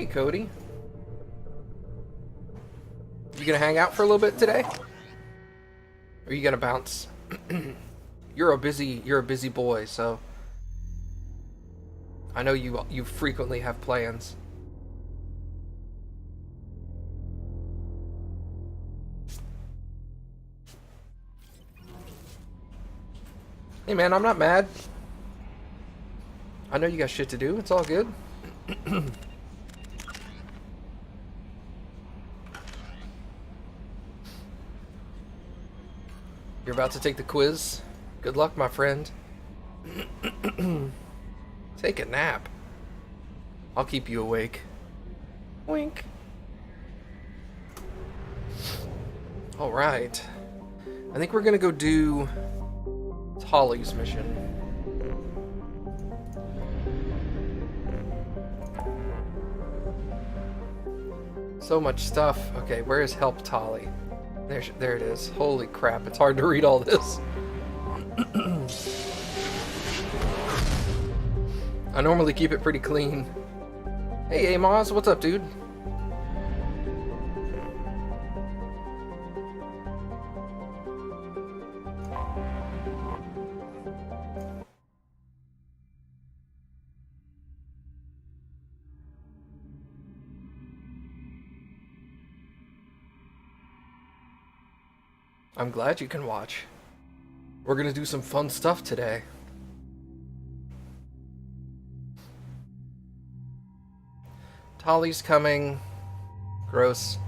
Hey, Cody. You gonna hang out for a little bit today? Or are you gonna bounce? You're a busy boy, so I know you frequently have plans. Hey man, I'm not mad. I know you got shit to do. It's all good. You're about to take the quiz. Good luck, my friend. Take a nap. I'll keep you awake. Wink. Alright. I think we're gonna go do Tolly's mission. So much stuff. Okay, where is Help Tolly? There it is. Holy crap, it's hard to read all this. I normally keep it pretty clean. Hey, Amos, what's up, dude? I'm glad you can watch. We're gonna do some fun stuff today. Tolly's coming. Gross.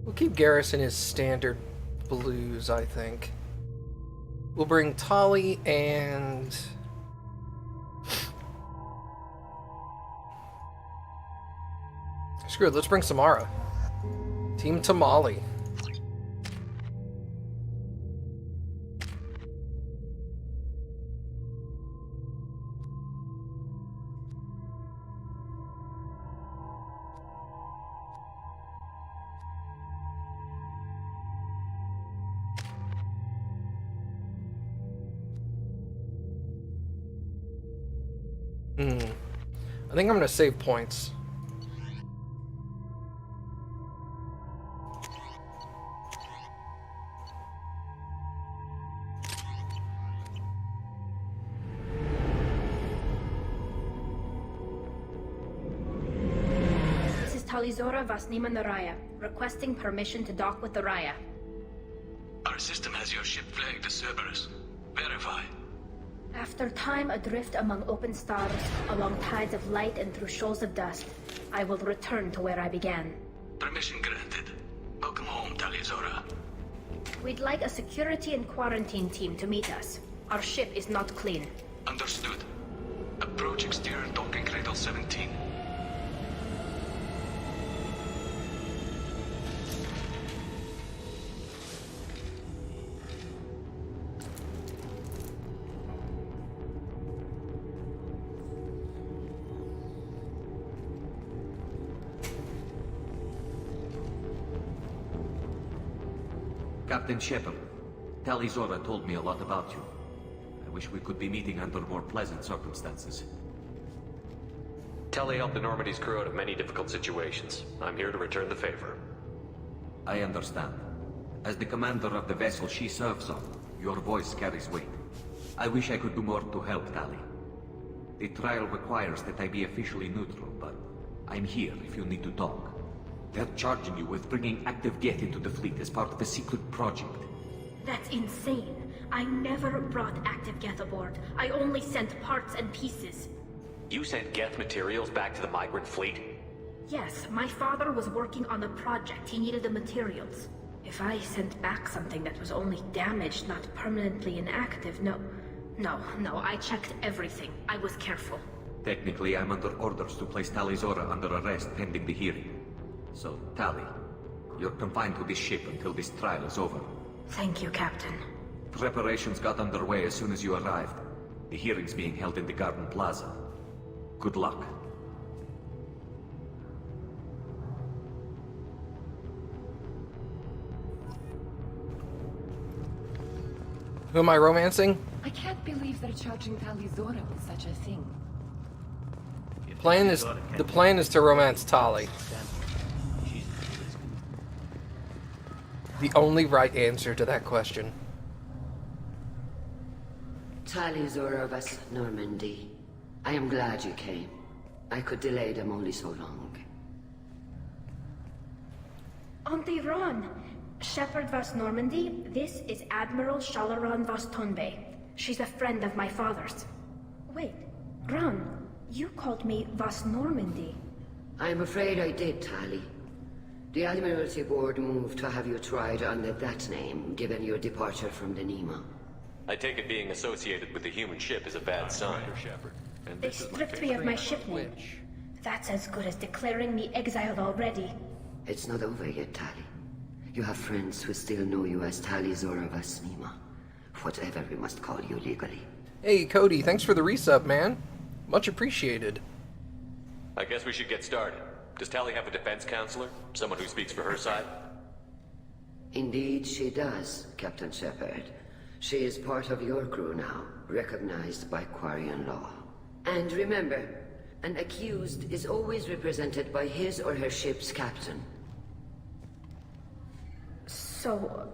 We'll keep Garrison his standard blues, I think. We'll bring Tolly and... Screw it, let's bring Samara. Team Tamale. I think I'm gonna save points. Talizora Vasnima Naraya, requesting permission to dock with the Raya. Our system has your ship flagged as Cerberus. Verify. After time adrift among open stars, along tides of light and through shoals of dust, I will return to where I began. Permission granted. Welcome home, Talizora. We'd like a security and quarantine team to meet us. Our ship is not clean. Understood. Approach exterior docking cradle 17. Captain Shepard, Talizora told me a lot about you. I wish we could be meeting under more pleasant circumstances. Tali helped the Normandy's crew out of many difficult situations. I'm here to return the favor. I understand. As the commander of the vessel she serves on, your voice carries weight. I wish I could do more to help Tali. The trial requires that I be officially neutral, but I'm here if you need to talk. They're charging you with bringing active Geth into the fleet as part of a secret project. That's insane. I never brought active Geth aboard. I only sent parts and pieces. You sent Geth materials back to the migrant fleet? Yes, my father was working on a project. He needed the materials. If I sent back something that was only damaged, not permanently inactive, no, I checked everything. I was careful. Technically, I'm under orders to place Talizora under arrest pending the hearing. So, Tali, you're confined to this ship until this trial is over. Thank you, Captain. Preparations got underway as soon as you arrived. The hearing's being held in the Garden Plaza. Good luck. Who am I romancing? I can't believe they're charging Talizora with such a thing. The plan is to romance Tali. The only right answer to that question. Tali Zora of us, Normandy. I am glad you came. I could delay them only so long. Auntie Ron! Shepherd Vas Normandy, this is Admiral Shalaran Vas Tonbe. She's a friend of my father's. Wait, Ron, you called me Vas Normandy. I'm afraid I did, Tali. The Admiralty Board moved to have you tried under that name, given your departure from the Nima. I take it being associated with the human ship is a bad sign. They stripped me of my ship name. That's as good as declaring me exiled already. It's not over yet, Tali. You have friends who still know you as Tali Zora Vas Nima. Whatever we must call you legally. Hey, Cody, thanks for the resub, man. Much appreciated. I guess we should get started. Does Tali have a defense counselor? Someone who speaks for her side? Indeed she does, Captain Shepard. She is part of your crew now, recognized by Quarian law. And remember, an accused is always represented by his or her ship's captain. So,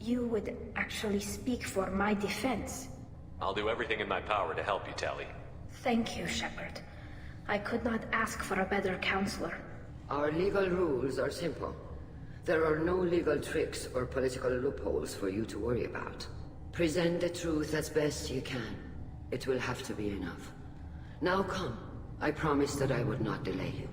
you would actually speak for my defense? I'll do everything in my power to help you, Tali. Thank you, Shepard. I could not ask for a better counselor. Our legal rules are simple. There are no legal tricks or political loopholes for you to worry about. Present the truth as best you can. It will have to be enough. Now come. I promised that I would not delay you.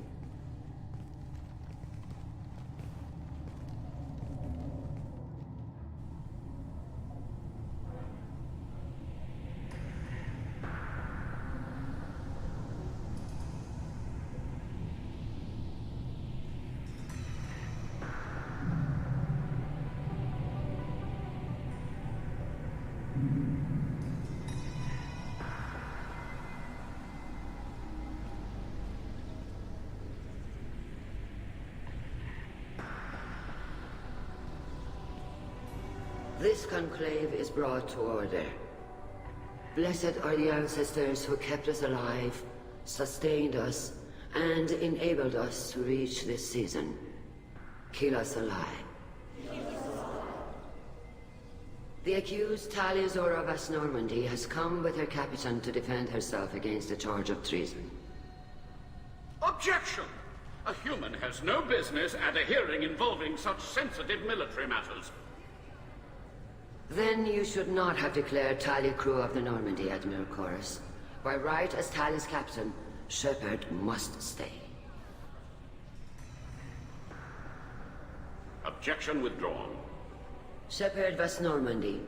This conclave is brought to order. Blessed are the ancestors who kept us alive, sustained us, and enabled us to reach this season. Keep us alive. The accused Tali Zora Vas Normandy has come with her captain to defend herself against a charge of treason. Objection! A human has no business at a hearing involving such sensitive military matters. Then you should not have declared Tali crew of the Normandy, Admiral Chorus. By right as Tali's captain, Shepard must stay. Objection withdrawn. Shepard Vas Normandy,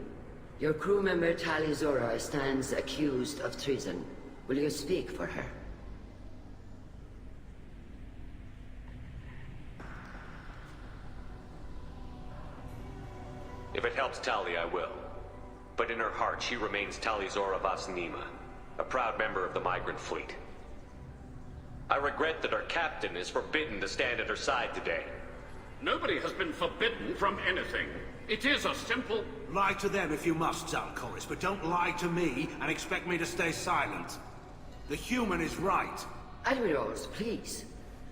your crew member Tali Zora stands accused of treason. Will you speak for her? If it helps Tali, I will. But in her heart, she remains Tali Zora Vas Nima, a proud member of the migrant fleet. I regret that our captain is forbidden to stand at her side today. Nobody has been forbidden from anything. It is a simple... Lie to them if you must, Zalcoris, but don't lie to me and expect me to stay silent. The human is right. Admirals, please.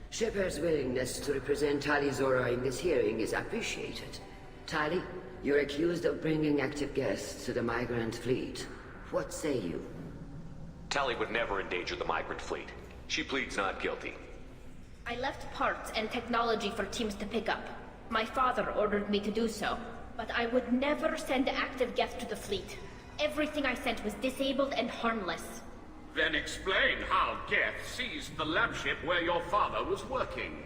Shepard's willingness to represent Tali Zora in this hearing is appreciated. Tali, you're accused of bringing active guests to the migrant fleet. What say you? Tali would never endanger the migrant fleet. She pleads not guilty. I left parts and technology for teams to pick up. My father ordered me to do so, but I would never send active guests to the fleet. Everything I sent was disabled and harmless. Then explain how Geth seized the lab ship where your father was working.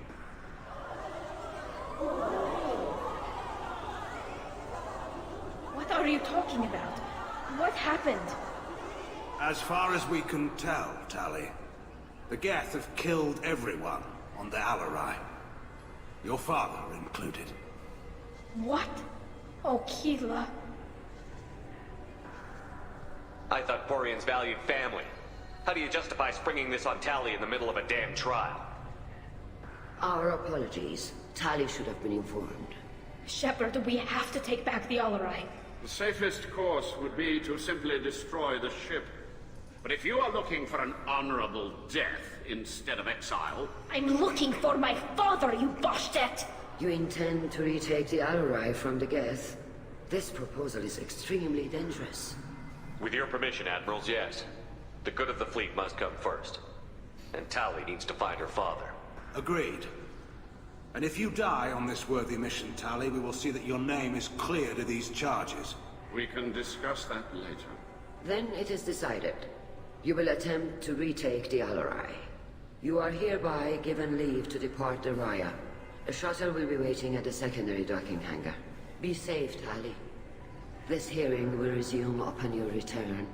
What are you talking about? What happened? As far as we can tell, Tali, the Geth have killed everyone on the Alarai. Your father included. What? Oh, Keela. I thought Quarians valued family. How do you justify springing this on Tali in the middle of a damn trial? Our apologies. Tali should have been informed. Shepard, we have to take back the Alarai. The safest course would be to simply destroy the ship. But if you are looking for an honorable death, instead of exile. I'm looking for my father, you bastet! You intend to retake the Alarai from the Geth? This proposal is extremely dangerous. With your permission, Admirals, yes. The good of the fleet must come first. And Tali needs to find her father. Agreed. And if you die on this worthy mission, Tali, we will see that your name is cleared of these charges. We can discuss that later. Then it is decided. You will attempt to retake the Alarai. You are hereby given leave to depart the Raya. A shuttle will be waiting at the secondary docking hangar. Be safe, Tali. This hearing will resume upon your return,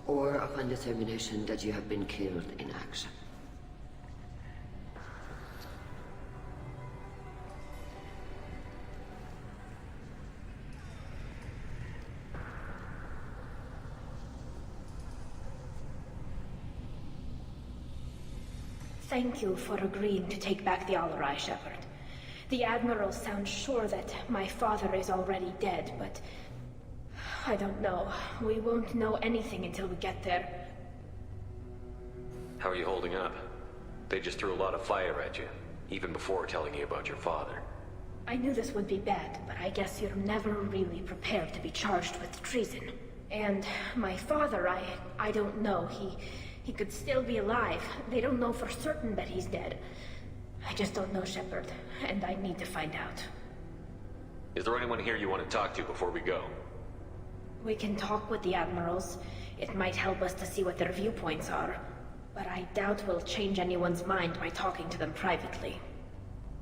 or upon determination that you have been killed in action. Thank you for agreeing to take back the Alarai, Shepard. The Admiral sounds sure that my father is already dead, but... I don't know. We won't know anything until we get there. How are you holding up? They just threw a lot of fire at you, even before telling you about your father. I knew this would be bad, but I guess you're never really prepared to be charged with treason. And my father, I don't know. He could still be alive. They don't know for certain that he's dead. I just don't know, Shepard, and I need to find out. Is there anyone here you want to talk to before we go? We can talk with the Admirals. It might help us to see what their viewpoints are. But I doubt we'll change anyone's mind by talking to them privately.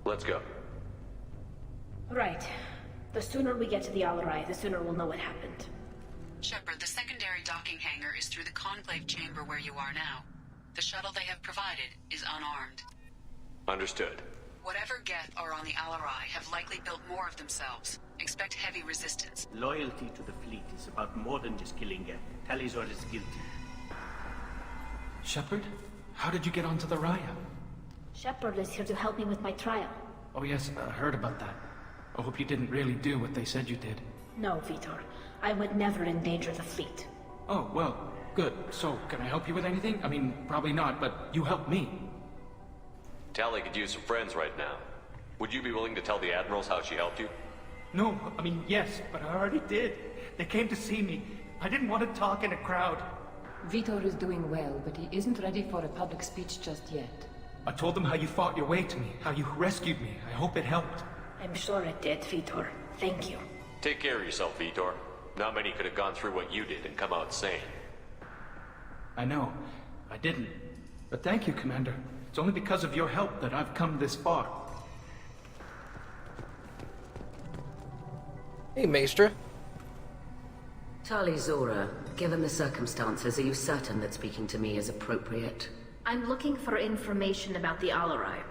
Let's go. Right. The sooner we get to the Alarai, the sooner we'll know what happened. Shepard, the secondary docking hangar is through the Conclave chamber where you are now. The shuttle they have provided is unarmed. Understood. Whatever Geth are on the Alarai have likely built more of themselves. Expect heavy resistance. Loyalty to the fleet is about more than just killing Geth. Talizor is guilty. Shepard? How did you get onto the Raya? Shepard is here to help me with my trial. Oh yes, I heard about that. I hope you didn't really do what they said you did. No, Vitor. I would never endanger the fleet. Oh, well, good. So, can I help you with anything? I mean, probably not, but you helped me. Tali could use some friends right now. Would you be willing to tell the Admirals how she helped you? No, I mean, yes, but I already did. They came to see me. I didn't want to talk in a crowd. Vitor is doing well, but he isn't ready for a public speech just yet. I told them how you fought your way to me, how you rescued me. I hope it helped. I'm sure it did, Vitor. Thank you. Take care of yourself, Vitor. Not many could have gone through what you did and come out sane. I know. I didn't. But thank you, Commander. It's only because of your help that I've come this far. Hey, Maestra. Tali Zora, given the circumstances, are you certain that speaking to me is appropriate? I'm looking for information about the Alarai.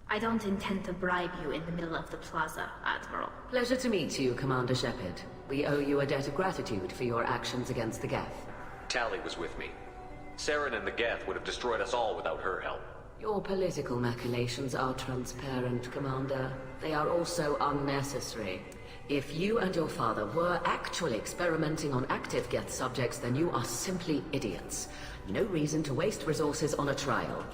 I don't intend to bribe you in the middle of the plaza, Admiral. Pleasure to meet you, Commander Shepard. We owe you a debt of gratitude for your actions against the Geth. Tali was with me. Saren and the Geth would have destroyed us all without her help. Your political machinations are transparent, Commander. They are also unnecessary. If you and your father were actually experimenting on active Geth subjects, then you are simply idiots. No reason to waste resources on a trial.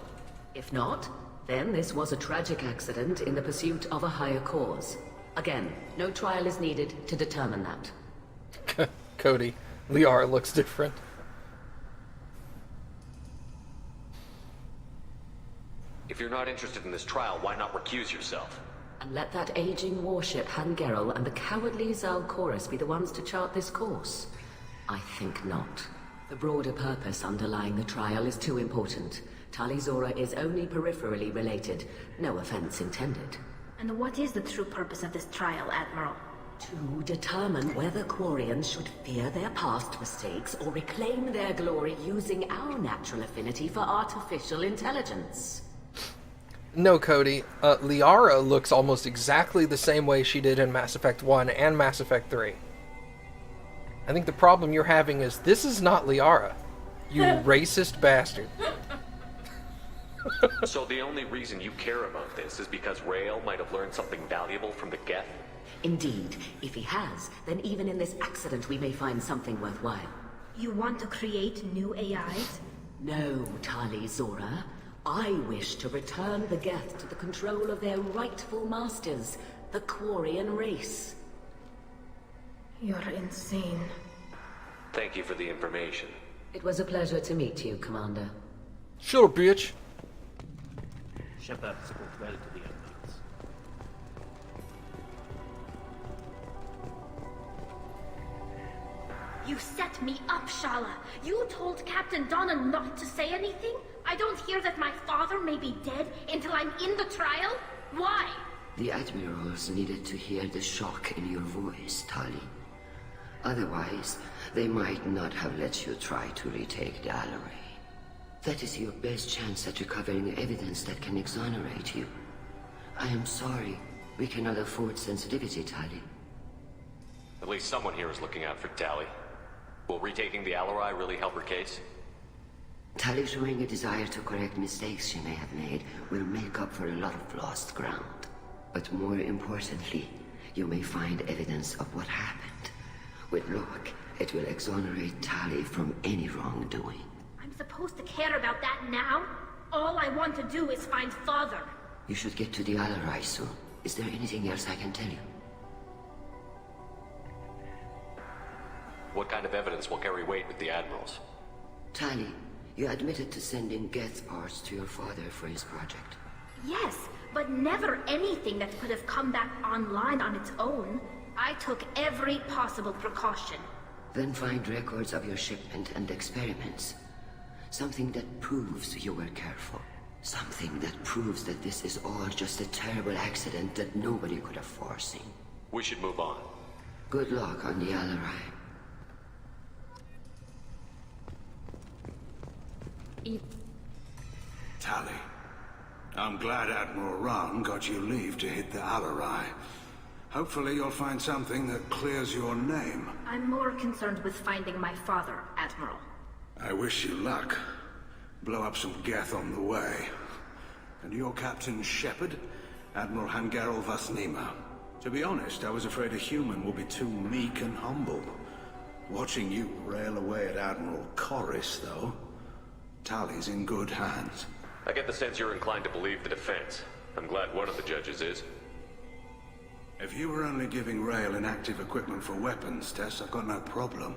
If not, then this was a tragic accident in the pursuit of a higher cause. Again, no trial is needed to determine that. Cody, Liara looks different. If you're not interested in this trial, why not recuse yourself? And let that aging warship Hangerel and the cowardly Zalcorus be the ones to chart this course? I think not. The broader purpose underlying the trial is too important. Tali Zora is only peripherally related. No offense intended. And what is the true purpose of this trial, Admiral? To determine whether Quarians should fear their past mistakes or reclaim their glory using our natural affinity for artificial intelligence. No, Cody. Liara looks almost exactly the same way she did in Mass Effect 1 and Mass Effect 3. I think the problem you're having is this is not Liara. You racist bastard. So the only reason you care about this is because Rael might have learned something valuable from the Geth? Indeed. If he has, then even in this accident we may find something worthwhile. You want to create new AIs? No, Tali Zora. I wish to return the Geth to the control of their rightful masters, the Quarian race. You're insane. Thank you for the information. It was a pleasure to meet you, Commander. Shut up, bitch. Shepard spoke well to the Admirals. You set me up, Shala. You told Captain Donna not to say anything? I don't hear that my father may be dead until I'm in the trial? Why? The Admirals needed to hear the shock in your voice, Tali. Otherwise, they might not have let you try to retake the Alaray. That is your best chance at recovering evidence that can exonerate you. I am sorry. We cannot afford sensitivity, Tali. At least someone here is looking out for Tali. Will retaking the Alarai really help her case? Tali showing a desire to correct mistakes she may have made will make up for a lot of lost ground. But more importantly, you may find evidence of what happened. With luck, it will exonerate Tali from any wrongdoing. I'm supposed to care about that now? All I want to do is find Father. You should get to the Alarai soon. Is there anything else I can tell you? What kind of evidence will carry weight with the Admirals? Tali, you admitted to sending Geth parts to your father for his project. Yes, but never anything that could have come back online on its own. I took every possible precaution. Then find records of your shipment and experiments. Something that proves you were careful. Something that proves that this is all just a terrible accident that nobody could have foreseen. We should move on. Good luck on the Alarai. Tali, I'm glad Admiral Rahn got you leave to hit the Alarai. Hopefully you'll find something that clears your name. I'm more concerned with finding my father, Admiral. I wish you luck. Blow up some Geth on the way. And your Captain Shepard, Admiral Hangarel Vasnima. To be honest, I was afraid a human would be too meek and humble. Watching you rail away at Admiral Corris, though, Tali's in good hands. I get the sense you're inclined to believe the defense. I'm glad one of the judges is. If you were only giving Rail inactive equipment for weapons tests, I've got no problem.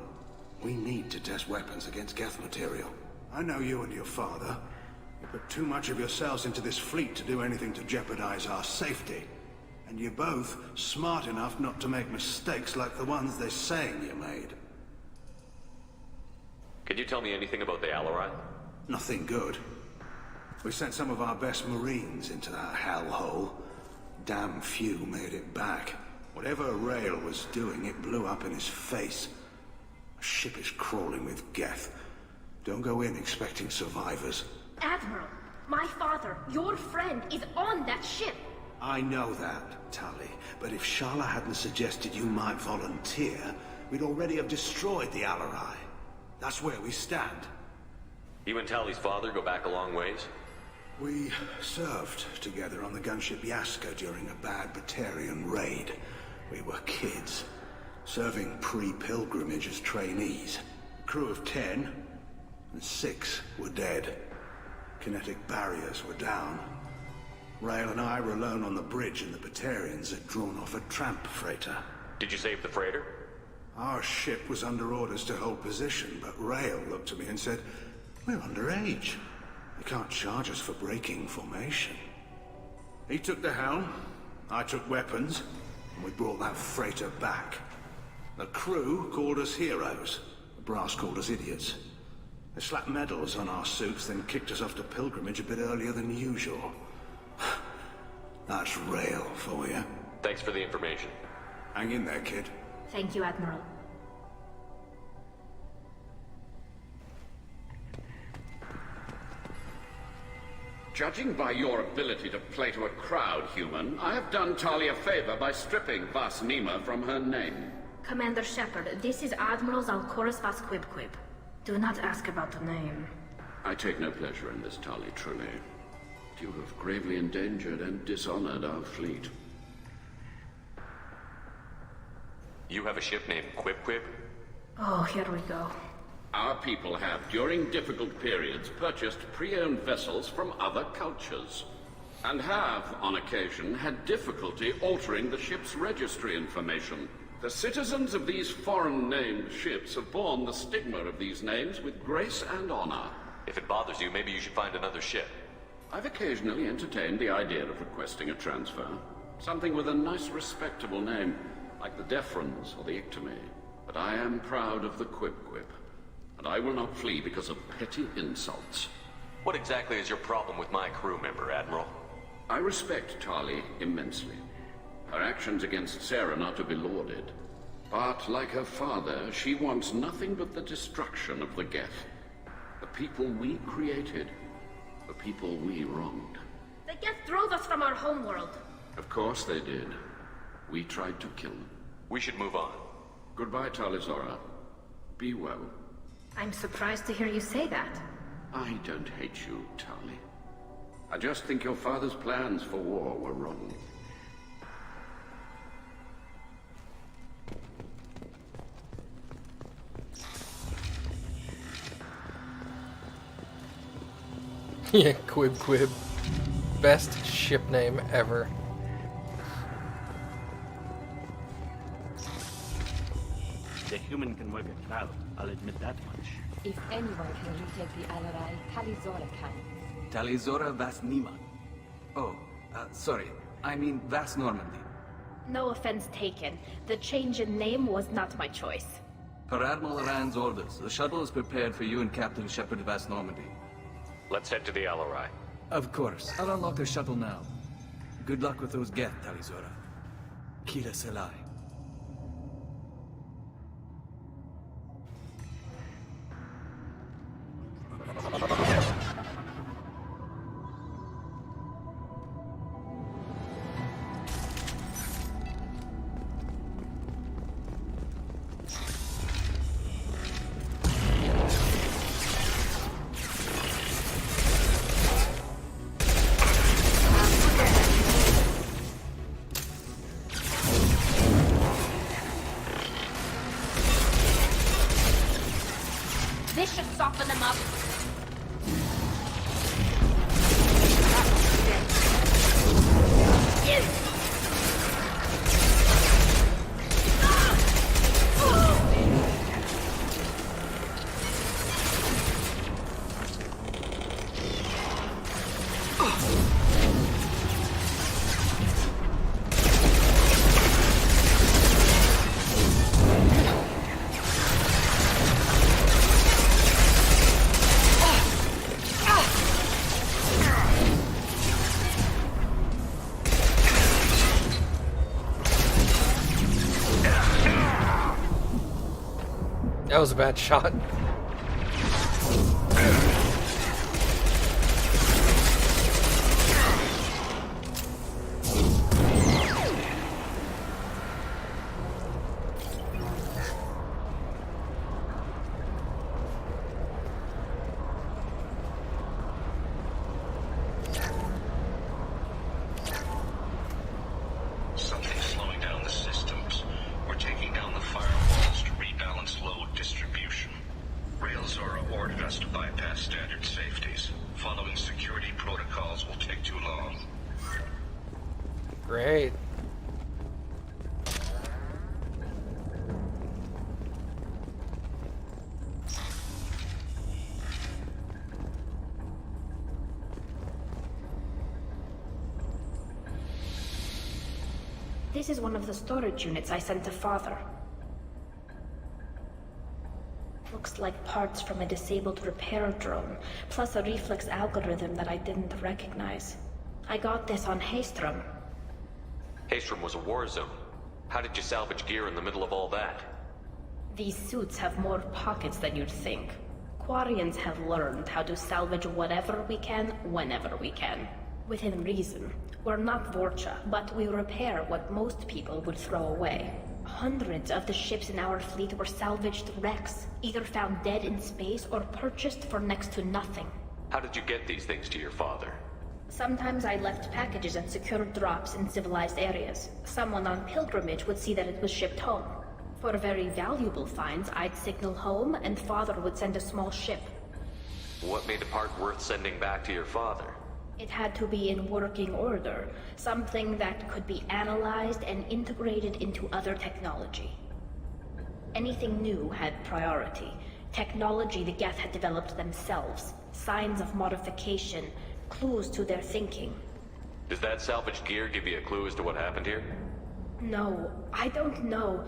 We need to test weapons against Geth material. I know you and your father. You put too much of yourselves into this fleet to do anything to jeopardize our safety. And you're both smart enough not to make mistakes like the ones they're saying you made. Can you tell me anything about the Alarai? Nothing good. We sent some of our best Marines into that hellhole. Damn few made it back. Whatever Rail was doing, it blew up in his face. A ship is crawling with Geth. Don't go in expecting survivors. Admiral, my father, your friend, is on that ship. I know that, Tali. But if Shala hadn't suggested you might volunteer, we'd already have destroyed the Alarai. That's where we stand. You and Tali's father go back a long ways? We served together on the gunship Yaska during a bad Batarian raid. We were kids, serving pre-pilgrimage as trainees. A crew of 10, and 6 were dead. Kinetic barriers were down. Rail and I were alone on the bridge, and the Batarians had drawn off a tramp freighter. Did you save the freighter? Our ship was under orders to hold position, but Rail looked at me and said, "We're underage. They can't charge us for breaking formation." He took the helm, I took weapons, and we brought that freighter back. The crew called us heroes. The brass called us idiots. They slapped medals on our suits, then kicked us off to pilgrimage a bit earlier than usual. That's Rail for you. Thanks for the information. Hang in there, kid. Thank you, Admiral. Judging by your ability to play to a crowd, human, I have done Tali a favor by stripping Vasnima from her name. Commander Shepard, this is Admiral Zalkoris Vasquibquib. Do not ask about the name. I take no pleasure in this, Tali, truly. You have gravely endangered and dishonored our fleet. You have a ship named Quib? Oh, here we go. Our people have, during difficult periods, purchased pre-owned vessels from other cultures, and have, on occasion, had difficulty altering the ship's registry information. The citizens of these foreign-named ships have borne the stigma of these names with grace and honor. If it bothers you, maybe you should find another ship. I've occasionally entertained the idea of requesting a transfer. Something with a nice, respectable name, like the Defrons or the Ictomy. But I am proud of the Quip-Quip, and I will not flee because of petty insults. What exactly is your problem with my crew member, Admiral? I respect Tali immensely. Her actions against Sarah are not to be lauded. But, like her father, she wants nothing but the destruction of the Geth. The people we created. The people we wronged. The Geth drove us from our homeworld. Of course they did. We tried to kill them. We should move on. Goodbye, Talizora. Be well. I'm surprised to hear you say that. I don't hate you, Tali. I just think your father's plans for war were wrong. Yeah, Quib Quib. Best ship name ever. The human can work a cloud, I'll admit that much. If anyone can retake the Alarai, Talizora can. Talizora Vas Nima. Oh, sorry. I mean Vas Normandy. No offense taken. The change in name was not my choice. Per Admiral Rand's orders, the shuttle is prepared for you and Captain Shepard Vas Normandy. Let's head to the Alarai. Of course. I'll unlock the shuttle now. Good luck with those Geth, Talizora. Kira Selai. This should soften them up. That was a bad shot. Something's slowing down the systems. We're taking down the firewalls to rebalance load distribution. Railzora ordered us to bypass standard safeties. Following security protocols will take too long. Great. This is one of the storage units I sent to Father. Looks like parts from a disabled repair drone, plus a reflex algorithm that I didn't recognize. I got this on Haystrom. Haystrom was a war zone. How did you salvage gear in the middle of all that? These suits have more pockets than you'd think. Quarians have learned how to salvage whatever we can, whenever we can. Within reason. We're not Vorcha, but we repair what most people would throw away. Hundreds of the ships in our fleet were salvaged wrecks, either found dead in space or purchased for next to nothing. How did you get these things to your father? Sometimes I left packages and secured drops in civilized areas. Someone on pilgrimage would see that it was shipped home. For very valuable finds, I'd signal home, and Father would send a small ship. What made a part worth sending back to your father? It had to be in working order, something that could be analyzed and integrated into other technology. Anything new had priority. Technology the Geth had developed themselves, signs of modification, clues to their thinking. Does that salvaged gear give you a clue as to what happened here? No, I don't know.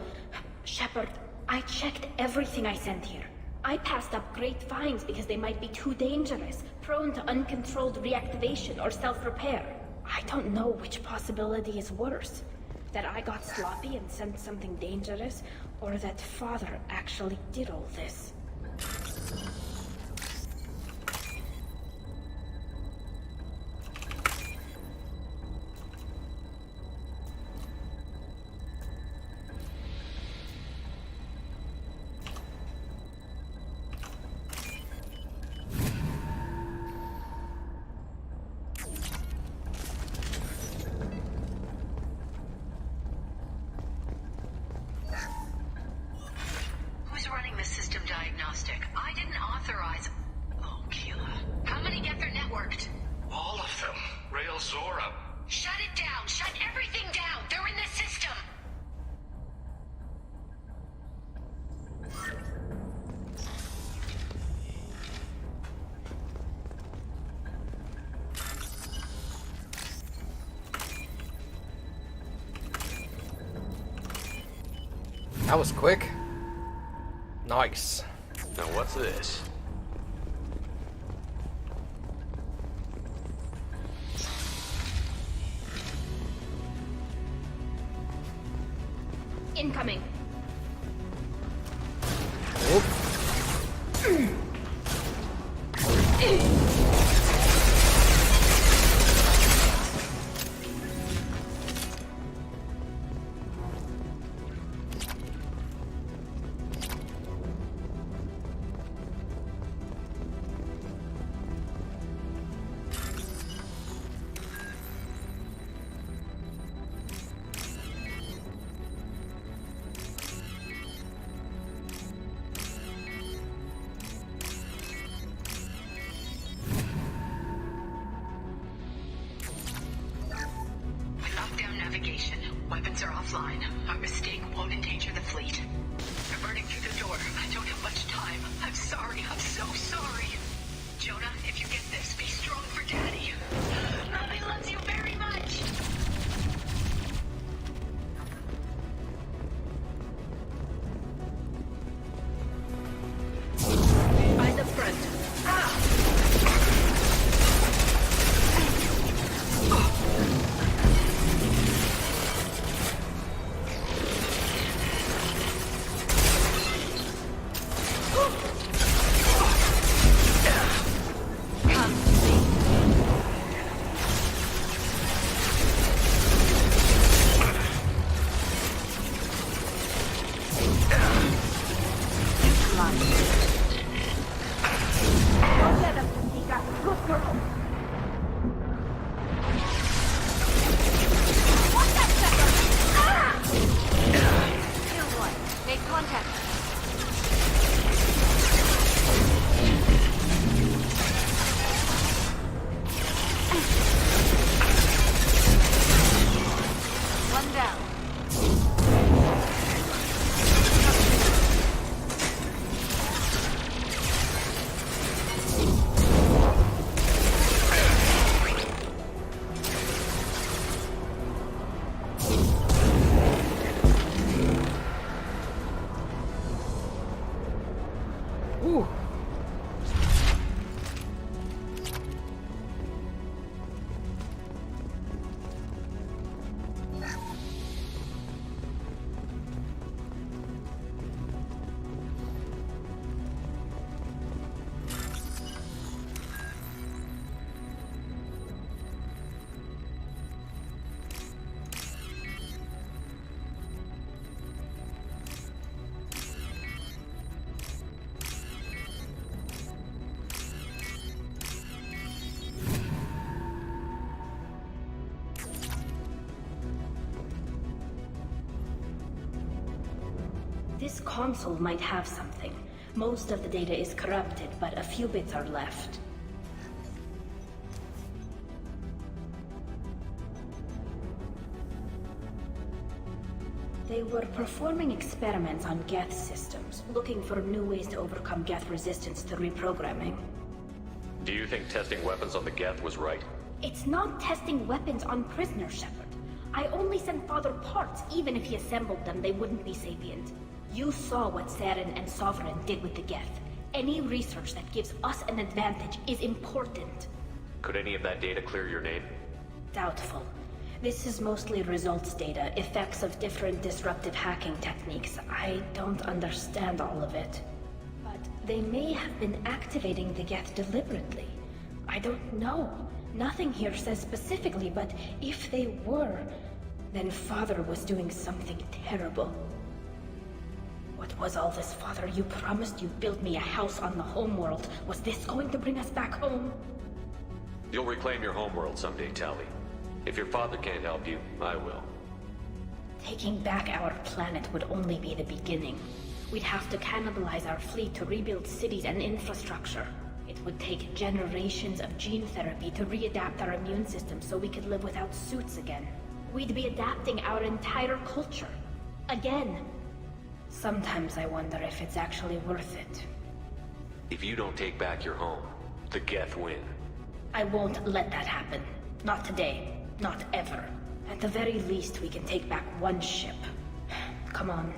Shepard, I checked everything I sent here. I passed up great finds because they might be too dangerous, prone to uncontrolled reactivation or self-repair. I don't know which possibility is worse. That I got sloppy and sent something dangerous, or that Father actually did all this. Who's running the system diagnostic? I didn't authorize... Oh, Keela. How many get their networked? All of them. Rail Zora. Shut it down! Shut everything down! They're in the system! That was quick. Nice. Now what's this? Incoming. Lockdown navigation. Weapons are offline. Our mistake won't endanger the fleet. They're burning through the door. I don't have much time. I'm sorry. I'm so sorry. Jonah, if you get this, be strong for Daddy. Mommy loves you very much. By the front. This console might have something. Most of the data is corrupted, but a few bits are left. They were performing experiments on Geth systems, looking for new ways to overcome Geth resistance to reprogramming. Do you think testing weapons on the Geth was right? It's not testing weapons on prisoners, Shepard. I only sent Father parts. Even if he assembled them, they wouldn't be sapient. You saw what Saren and Sovereign did with the Geth. Any research that gives us an advantage is important. Could any of that data clear your name? Doubtful. This is mostly results data, effects of different disruptive hacking techniques. I don't understand all of it. But they may have been activating the Geth deliberately. I don't know. Nothing here says specifically, but if they were, then Father was doing something terrible. What was all this, Father? You promised you'd build me a house on the homeworld. Was this going to bring us back home? You'll reclaim your homeworld someday, Tali. If your father can't help you, I will. Taking back our planet would only be the beginning. We'd have to cannibalize our fleet to rebuild cities and infrastructure. It would take generations of gene therapy to readapt our immune system so we could live without suits again. We'd be adapting our entire culture. Again. Sometimes I wonder if it's actually worth it. If you don't take back your home, the Geth win. I won't let that happen. Not today. Not ever. At the very least, we can take back one ship. Come on.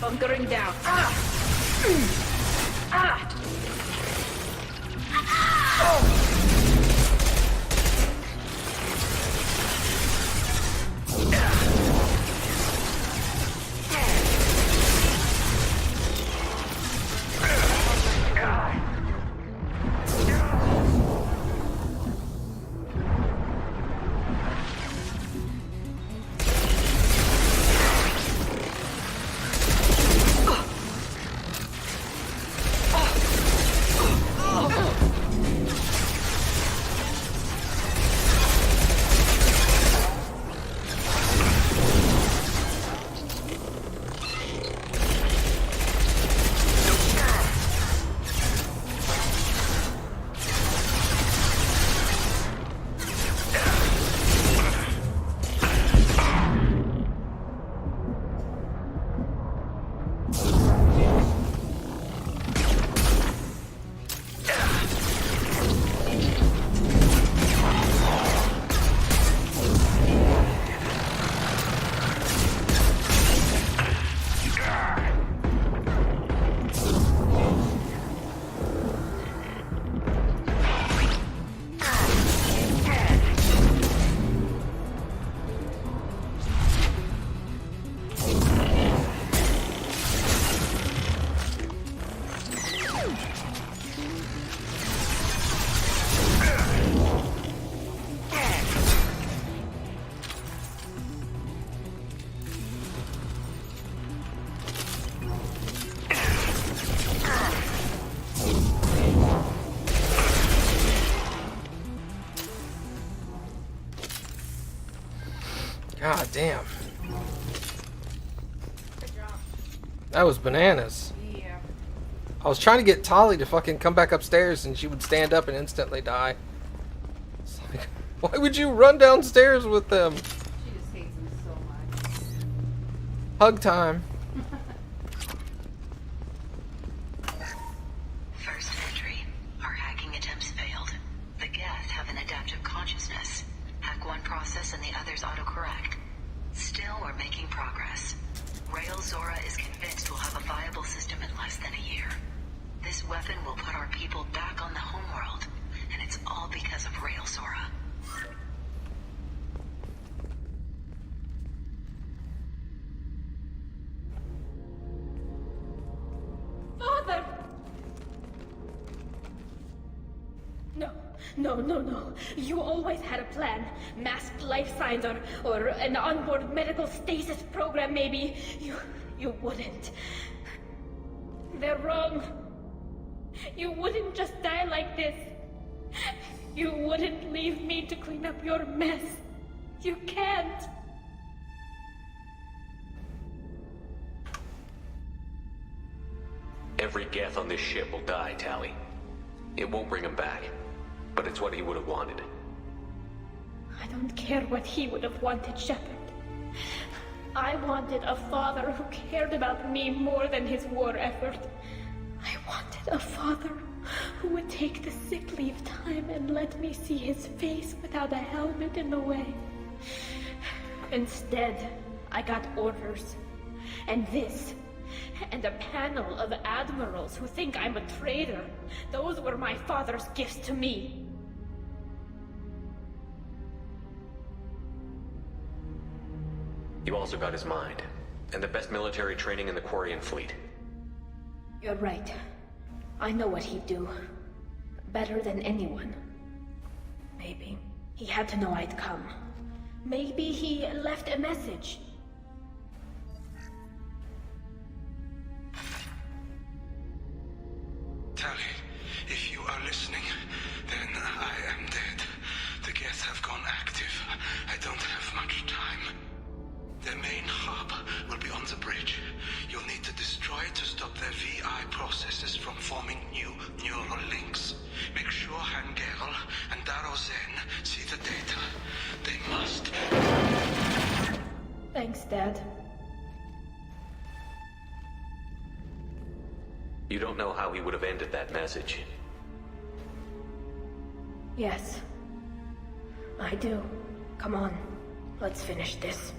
Bunkering down. God damn. That was bananas. Yeah. I was trying to get Tali to fucking come back upstairs and she would stand up and instantly die. It's like, why would you run downstairs with them? She just hates him so much. Hug time. First entry. Our hacking attempts failed. The Geth have an adaptive consciousness. Hack one process and the others autocorrect. Still, we're making progress. Rail Zora is convinced we'll have a viable system in less than a year. This weapon will put our people back on the homeworld, and it's all because of Rail Zora. No, no, no. You always had a plan. Masked life signs or an onboard medical stasis program, maybe. You wouldn't. They're wrong. You wouldn't just die like this. You wouldn't leave me to clean up your mess. You can't. Every Geth on this ship will die, Tally. It won't bring him back, but it's what he would have wanted. I don't care what he would have wanted, Shepard. I wanted a father who cared about me more than his war effort. I wanted a father who would take the sick leave time and let me see his face without a helmet in the way. Instead, I got orders. And this. And a panel of admirals who think I'm a traitor. Those were my father's gifts to me. You also got his mind, and the best military training in the Quarian fleet. You're right. I know what he'd do. Better than anyone. Maybe he had to know I'd come. Maybe he left a message. Tally, if you are listening, then I am dead. The Geth have gone active. I don't have much time. Their main hub will be on the bridge. You'll need to destroy it to stop their VI processes from forming new neural links. Make sure Hangerl and Daro Zen see the data. They must. Thanks, Dad. You don't know how he would have ended that message. Yes. I do. Come on. Let's finish this.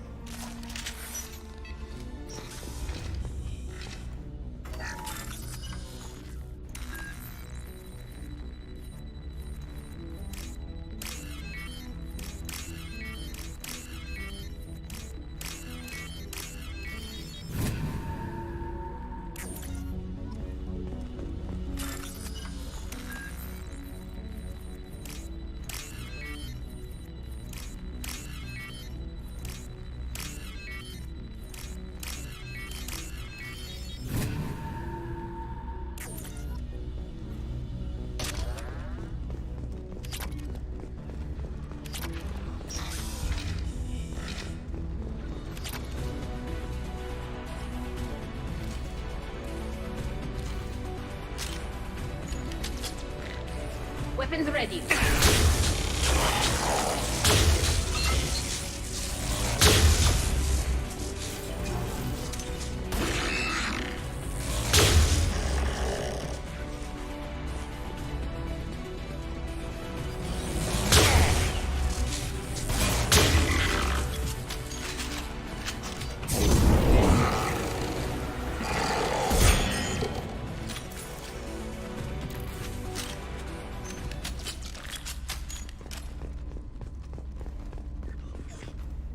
Weapons ready.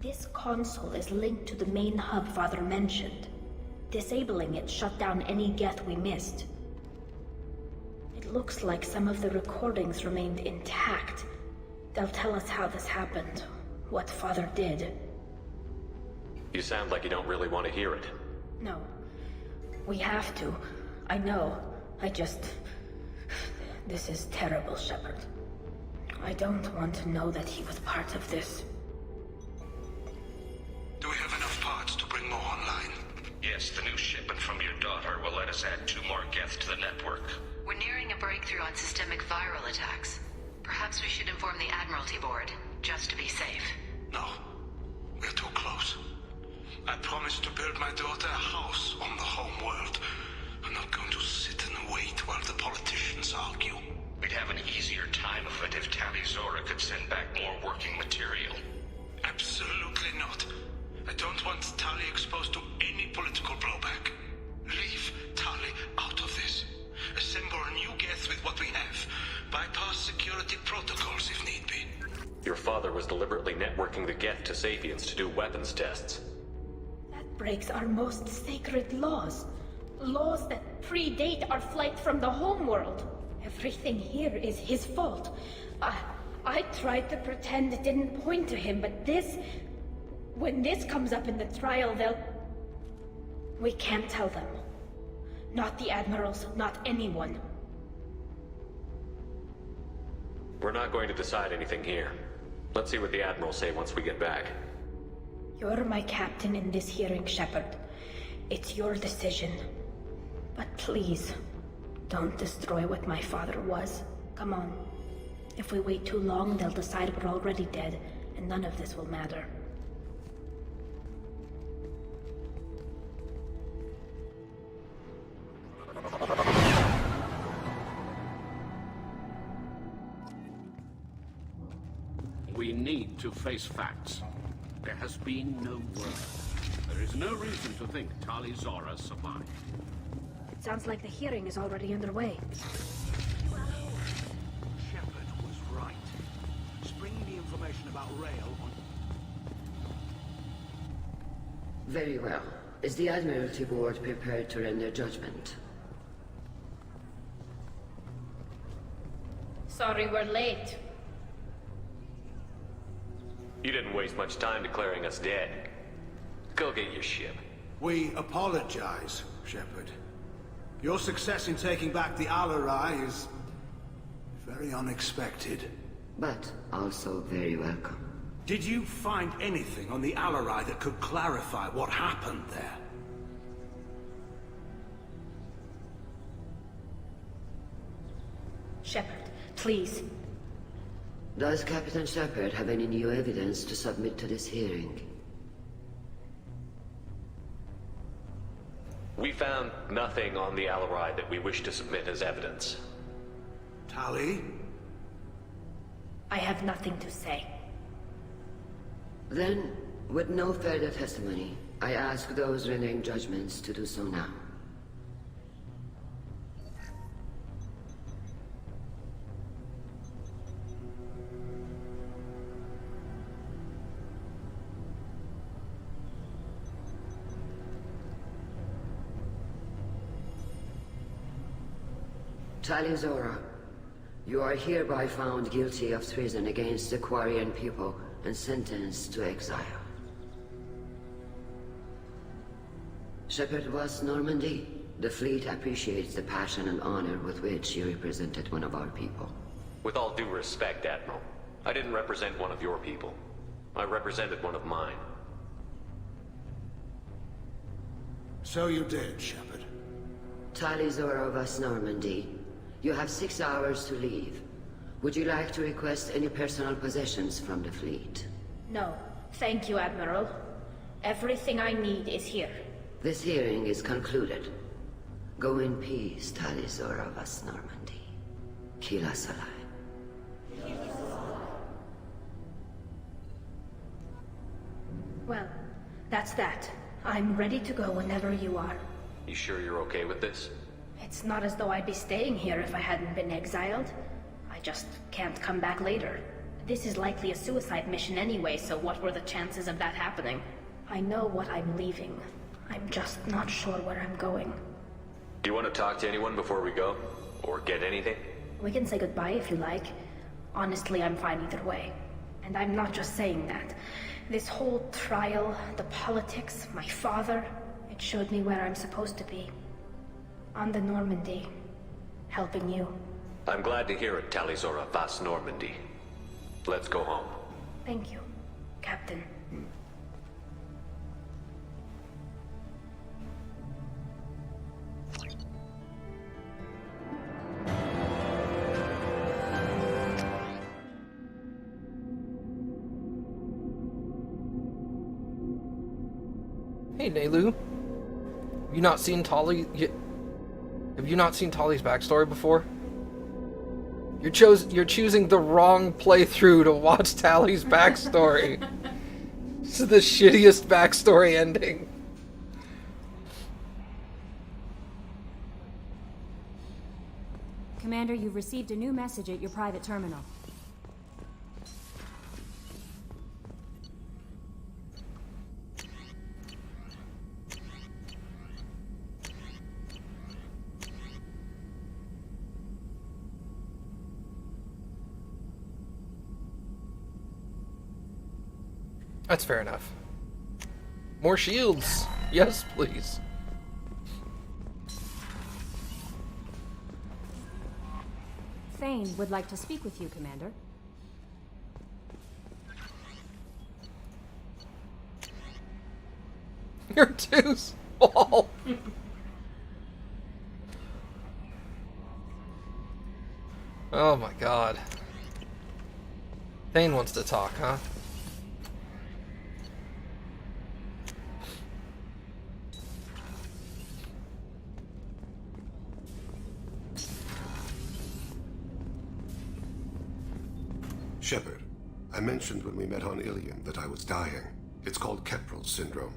This console is linked to the main hub Father mentioned. Disabling it shut down any Geth we missed. It looks like some of the recordings remained intact. They'll tell us how this happened, what Father did. You sound like you don't really want to hear it. No. We have to. I know. This is terrible, Shepard. I don't want to know that he was part of this. Do we have enough parts to bring more online? Yes, the new shipment from your daughter will let us add 2 more Geth to the network. We're nearing a breakthrough on systemic viral attacks. Perhaps we should inform the Admiralty Board, just to be safe. No. We're too close. I promised to build my daughter a house on the home world. I'm not going to sit and wait while the politicians argue. We'd have an easier time of it if Tally Zora could send back more working material. Absolutely not. I don't want Tally exposed to any political blowback. Leave Tally out of this. Assemble new Geth with what we have. Bypass security protocols if need be. Your father was deliberately networking the Geth to Sapiens to do weapons tests. That breaks our most sacred laws. Laws that predate our flight from the homeworld. Everything here is his fault. I tried to pretend it didn't point to him, but this... When this comes up in the trial, they'll... We can't tell them. Not the admirals, not anyone. We're not going to decide anything here. Let's see what the admirals say once we get back. You're my captain in this hearing, Shepard. It's your decision. But please, don't destroy what my father was. Come on. If we wait too long, they'll decide we're already dead, and none of this will matter. We need to face facts. There has been no word. There is no reason to think Tali Zora survived. It sounds like the hearing is already underway. Shepard was right. Spring the information about Rail on... Very well. Is the Admiralty Board prepared to render judgment? Sorry we're late. You didn't waste much time declaring us dead. Go get your ship. We apologize, Shepard. Your success in taking back the Alarai is... very unexpected. But also very welcome. Did you find anything on the Alarai that could clarify what happened there? Shepard, please. Does Captain Shepard have any new evidence to submit to this hearing? We found nothing on the Alarai that we wish to submit as evidence. Tali? I have nothing to say. Then, with no further testimony, I ask those rendering judgments to do so now. Tali Zora, you are hereby found guilty of treason against the Quarian people and sentenced to exile. Shepard was Normandy. The fleet appreciates the passion and honor with which you represented one of our people. With all due respect, Admiral, I didn't represent one of your people. I represented one of mine. So you did, Shepard. Tali Zora was Normandy. You have 6 hours to leave. Would you like to request any personal possessions from the fleet? No, thank you, Admiral. Everything I need is here. This hearing is concluded. Go in peace, Tali Zora vas Normandy. Kila Salai. Well, that's that. I'm ready to go whenever you are. You sure you're okay with this? It's not as though I'd be staying here if I hadn't been exiled. I just can't come back later. This is likely a suicide mission anyway, so what were the chances of that happening? I know what I'm leaving. I'm just not sure where I'm going. Do you want to talk to anyone before we go? Or get anything? We can say goodbye if you like. Honestly, I'm fine either way. And I'm not just saying that. This whole trial, the politics, my father, it showed me where I'm supposed to be. On the Normandy. Helping you. I'm glad to hear it, Tali Zora vas Normandy. Let's go home. Thank you, Captain. Hey, Nelu. Have you not seen Tali yet? Have you not seen Tali's backstory before? You're choosing the wrong playthrough to watch Tali's backstory. This is the shittiest backstory ending. Commander, you've received a new message at your private terminal. That's fair enough. More shields! Yes, please. Thane would like to speak with you, Commander. You're too small. Oh my god. Thane wants to talk, huh? Shepard, I mentioned when we met on Ilium that I was dying. It's called Kestrel syndrome.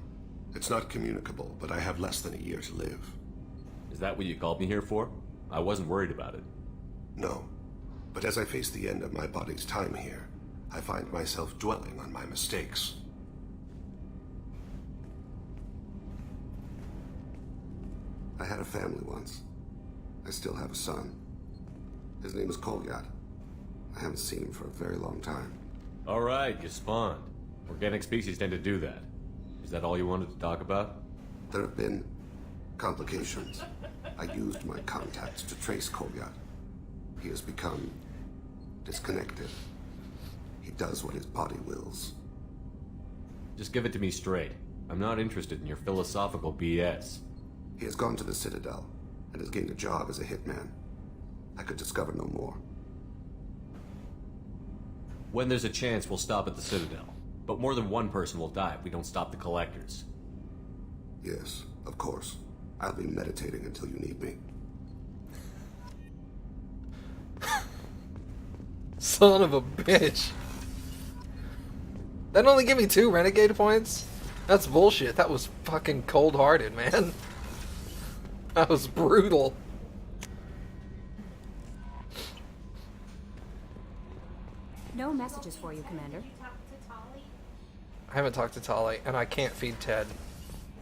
It's not communicable, but I have less than a year to live. Is that what you called me here for? I wasn't worried about it. No. But as I face the end of my body's time here, I find myself dwelling on my mistakes. I had a family once. I still have a son. His name is Kolyat. I haven't seen him for a very long time. Alright, you spawned. Organic species tend to do that. Is that all you wanted to talk about? There have been complications. I used my contacts to trace Kolyat. He has become disconnected. He does what his body wills. Just give it to me straight. I'm not interested in your philosophical BS. He has gone to the Citadel and has gained a job as a hitman. I could discover no more. When there's a chance, we'll stop at the Citadel. But more than one person will die if we don't stop the collectors. Yes, of course. I'll be meditating until you need me. Son of a bitch. That only give me 2 renegade points? That's bullshit. That was fucking cold-hearted, man. That was brutal. No messages for you, Commander. I haven't talked to Tali, and I can't feed Ted. Is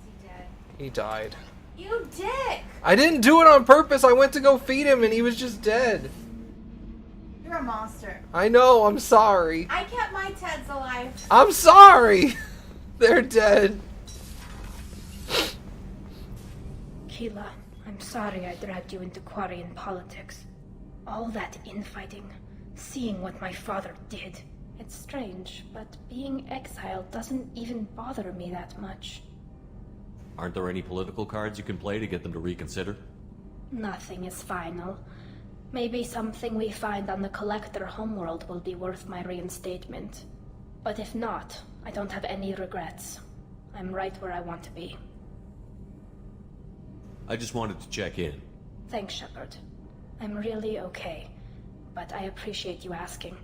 he dead? He died. You dick! I didn't do it on purpose. I went to go feed him, and he was just dead. You're a monster. I know. I'm sorry. I kept my Teds alive. I'm sorry. They're dead. Keela, I'm sorry I dragged you into Quarian politics. All that infighting, seeing what my father did. It's strange, but being exiled doesn't even bother me that much. Aren't there any political cards you can play to get them to reconsider? Nothing is final. Maybe something we find on the Collector homeworld will be worth my reinstatement. But if not, I don't have any regrets. I'm right where I want to be. I just wanted to check in. Thanks, Shepard. I'm really okay, but I appreciate you asking.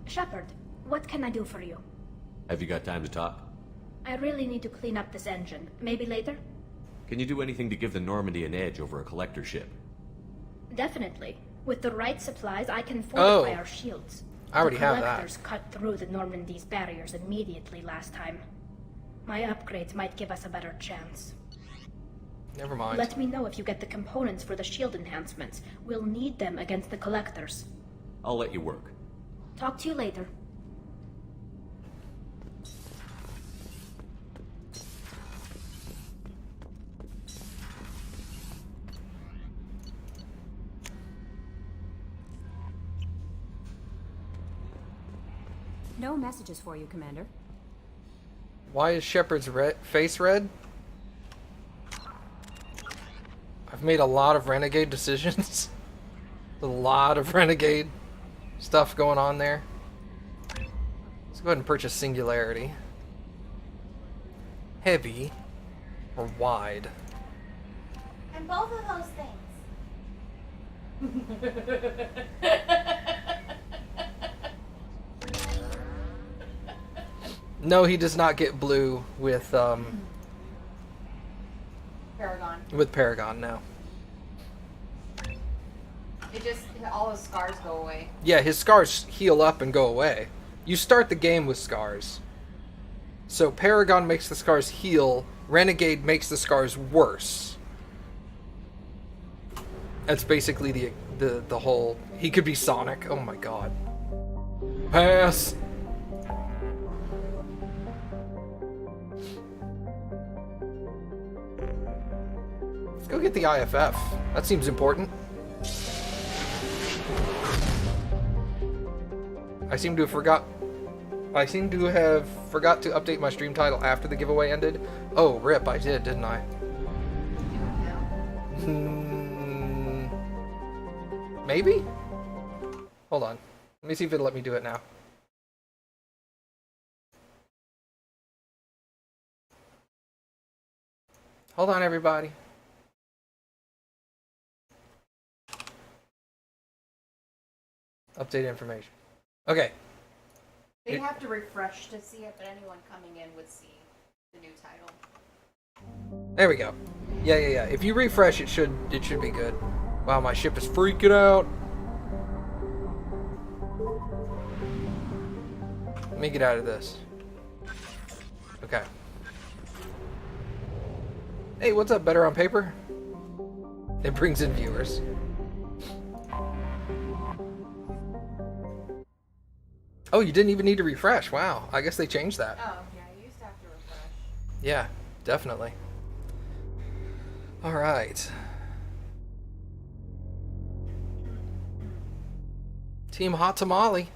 Shepard, what can I do for you? Have you got time to talk? I really need to clean up this engine. Maybe later? Can you do anything to give the Normandy an edge over a collector ship? Definitely. With the right supplies, I can fortify our shields. I already have that. The collectors cut through the Normandy's barriers immediately last time. My upgrades might give us a better chance. Never mind. Let me know if you get the components for the shield enhancements. We'll need them against the collectors. I'll let you work. Talk to you later. No messages for you, Commander. Why is Shepard's face red? I've made a lot of renegade decisions. A lot of renegade stuff going on there. Let's go ahead and purchase Singularity. Heavy or wide? And both of those things. No, he does not get blue with Paragon. With Paragon, no. It just, all his scars go away. Yeah, his scars heal up and go away. You start the game with scars. So Paragon makes the scars heal, Renegade makes the scars worse. That's basically the whole... He could be Sonic. Oh my god. Pass. Let's go get the IFF. That seems important. I seem to have forgot to update my stream title after the giveaway ended. Oh, rip, I did, didn't I? Maybe? Hold on. Let me see if it'll let me do it now. Hold on, everybody. Update information. Okay. They have to refresh to see it, but anyone coming in would see the new title. There we go. Yeah. If you refresh, it should be good. Wow, my ship is freaking out. Let me get out of this. Okay. Hey, what's up, Better on Paper? It brings in viewers. Oh, you didn't even need to refresh. Wow, I guess they changed that. Oh, yeah, you used to have to refresh. Yeah, definitely. All right. Team Hot Tamale.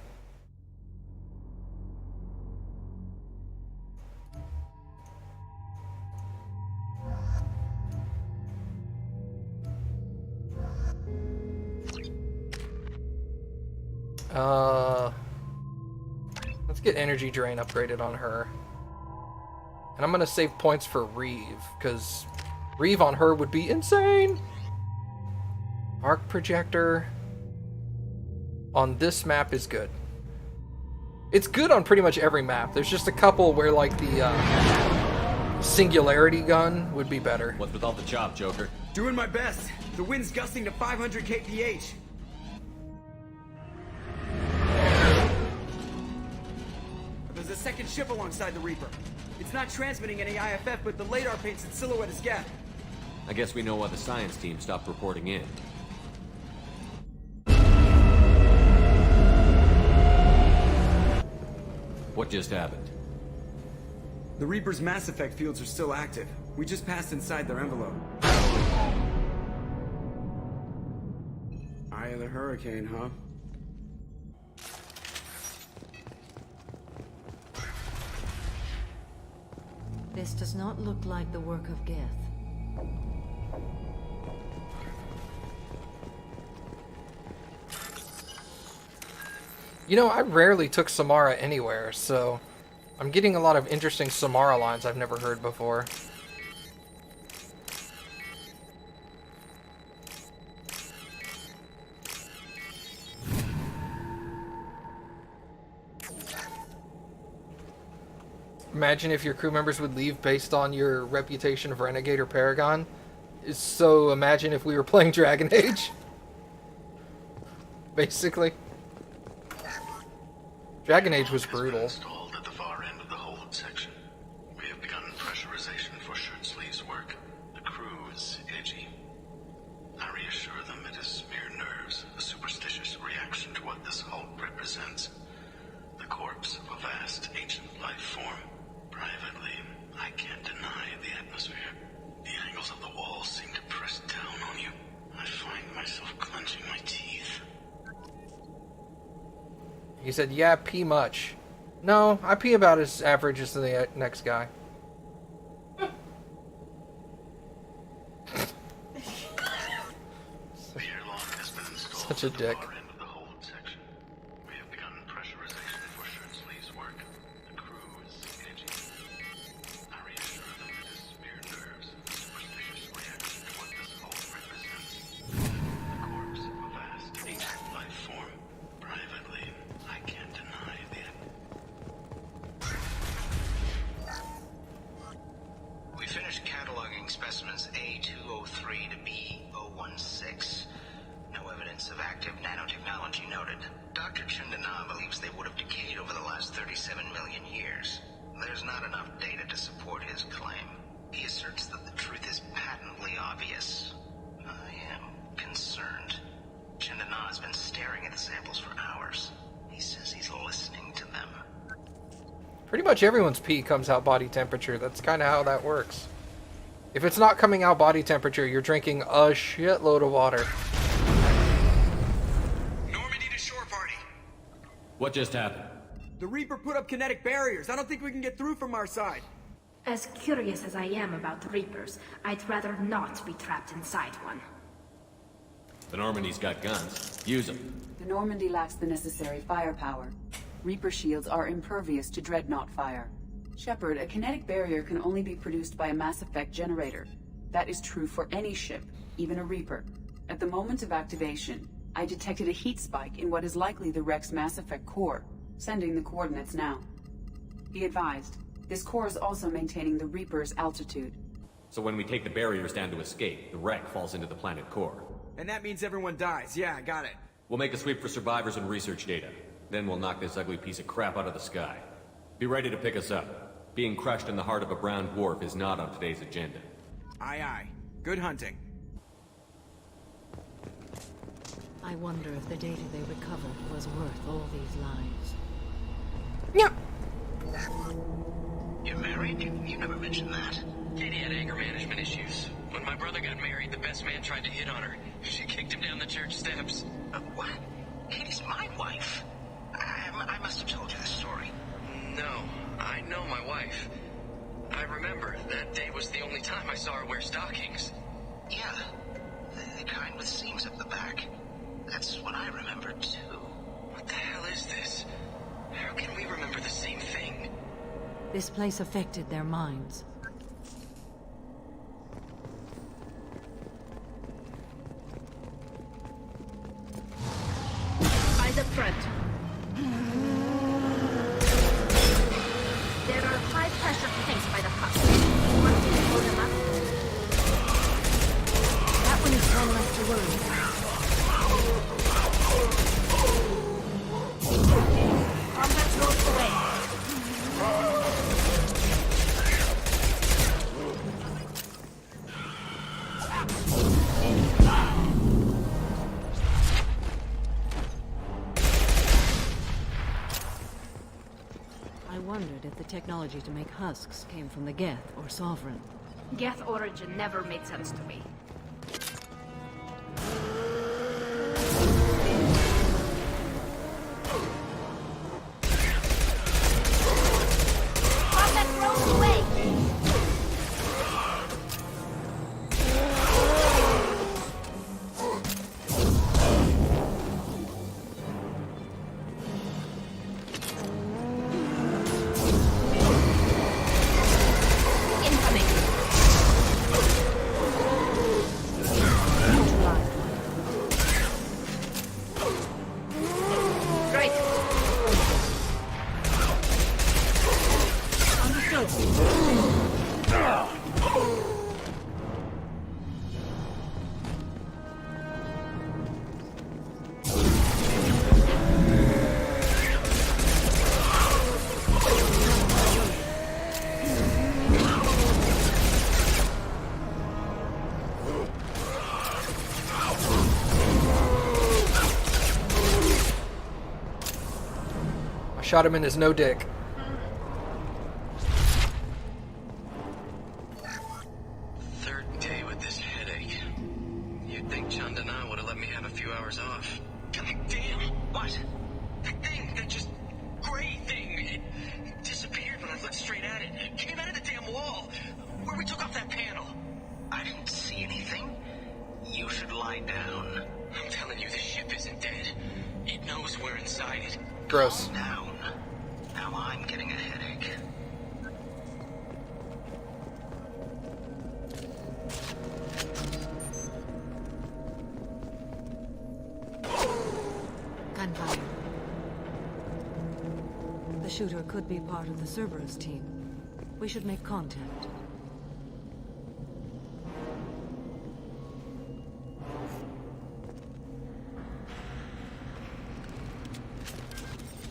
Let's get energy drain upgraded on her. And I'm gonna save points for Reeve, because Reeve on her would be insane. Arc projector on this map is good. It's good on pretty much every map. There's just a couple where like the singularity gun would be better. What's with all the chop, Joker? Doing my best. The wind's gusting to 500 kph. There's a second ship alongside the Reaper. It's not transmitting any IFF, but the radar paints its silhouette as Geth. I guess we know why the science team stopped reporting in. What just happened? The Reaper's Mass Effect fields are still active. We just passed inside their envelope. Eye of the Hurricane, huh? This does not look like the work of Geth. You know, I rarely took Samara anywhere, so I'm getting a lot of interesting Samara lines I've never heard before. Imagine if your crew members would leave based on your reputation of Renegade or Paragon. So imagine if we were playing Dragon Age. Basically. Dragon Age was brutal. Installed at the far end of the hold section. We have begun pressurization for shirt sleeves work. The crew is edgy. I reassure them it is mere nerves, a superstitious reaction to what this hold represents. The corpse of a vast ancient life form. Privately, I can't deny the atmosphere. The angles of the walls seem to press down on you. I find myself clenching my teeth. He said, yeah, pee much. No, I pee about as average as the next guy. Such a dick. Specimens A203 to B016. No evidence of active nanotechnology noted. Dr. Chandana believes they would have decayed over the last 37 million years. There's not enough data to support his claim. He asserts that the truth is patently obvious. I am concerned. Chandana has been staring at the samples for hours. He says he's listening. Pretty much everyone's pee comes out body temperature. That's kind of how that works. If it's not coming out body temperature, you're drinking a shitload of water. Normandy to shore party. What just happened? The Reaper put up kinetic barriers. I don't think we can get through from our side. As curious as I am about the Reapers, I'd rather not be trapped inside one. The Normandy's got guns. Use them. The Normandy lacks the necessary firepower. Reaper shields are impervious to dreadnought fire. Shepard, a kinetic barrier can only be produced by a Mass Effect generator. That is true for any ship, even a Reaper. At the moment of activation, I detected a heat spike in what is likely the wreck's Mass Effect core, sending the coordinates now. Be advised, this core is also maintaining the Reaper's altitude. So when we take the barriers down to escape, the wreck falls into the planet core. And that means everyone dies. Yeah, I got it. We'll make a sweep for survivors and research data. Then we'll knock this ugly piece of crap out of the sky. Be ready to pick us up. Being crushed in the heart of a brown dwarf is not on today's agenda. Aye, aye. Good hunting. I wonder if the data they recovered was worth all these lives. Yeah. You're married? You never mentioned that. Katie had anger management issues. When my brother got married, the best man tried to hit on her. She kicked him down the church steps. What? Katie's my wife. I must have told you the story. No, I know my wife. I remember that day was the only time I saw her wear stockings. Yeah, the kind with seams up the back. That's what I remember too. What the hell is this? How can we remember the same thing? This place affected their minds. Eyes up front. There are high-pressure tanks by the hut. Want me to pull them up? That one is one less to worry about. Combat rolls away. I wondered if the technology to make husks came from the Geth or Sovereign. Geth origin never made sense to me. Combat rolls away. Incoming. Great. I shot him in his no dick. Third day with this headache. You'd think Chandana would have let me have a few hours off. God damn! What? That thing, that just gray thing, it disappeared when I looked straight at it. It came out of the damn wall, where we took off that panel. I didn't see anything. You should lie down. I'm telling you, this ship isn't dead. It knows we're inside it. Gross. Calm down. Now I'm getting a headache. Gunfire. The shooter could be part of the Cerberus team. We should make contact.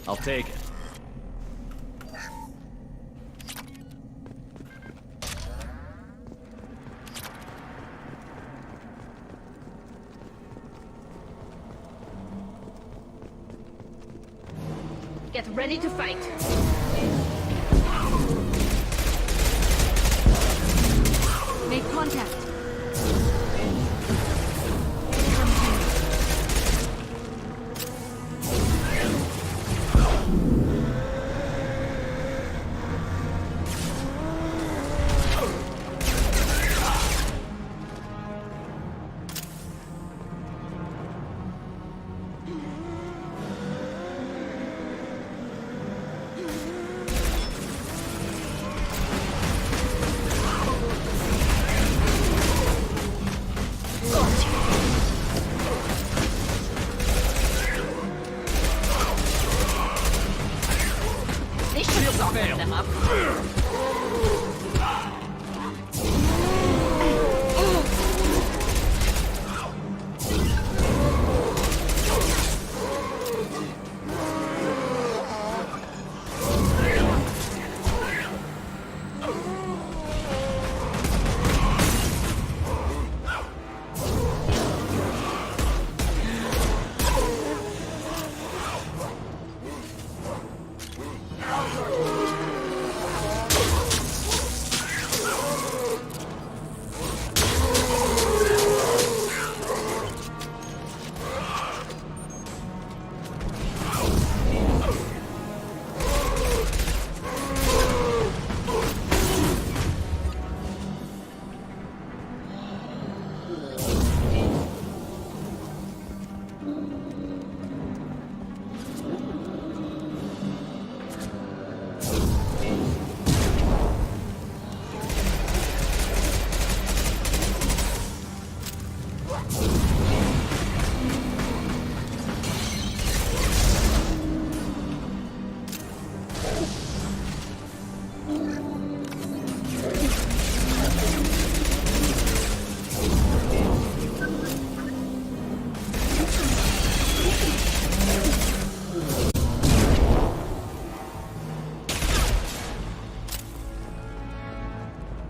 I'll take it. Get ready to fight. contact. This should soften them up.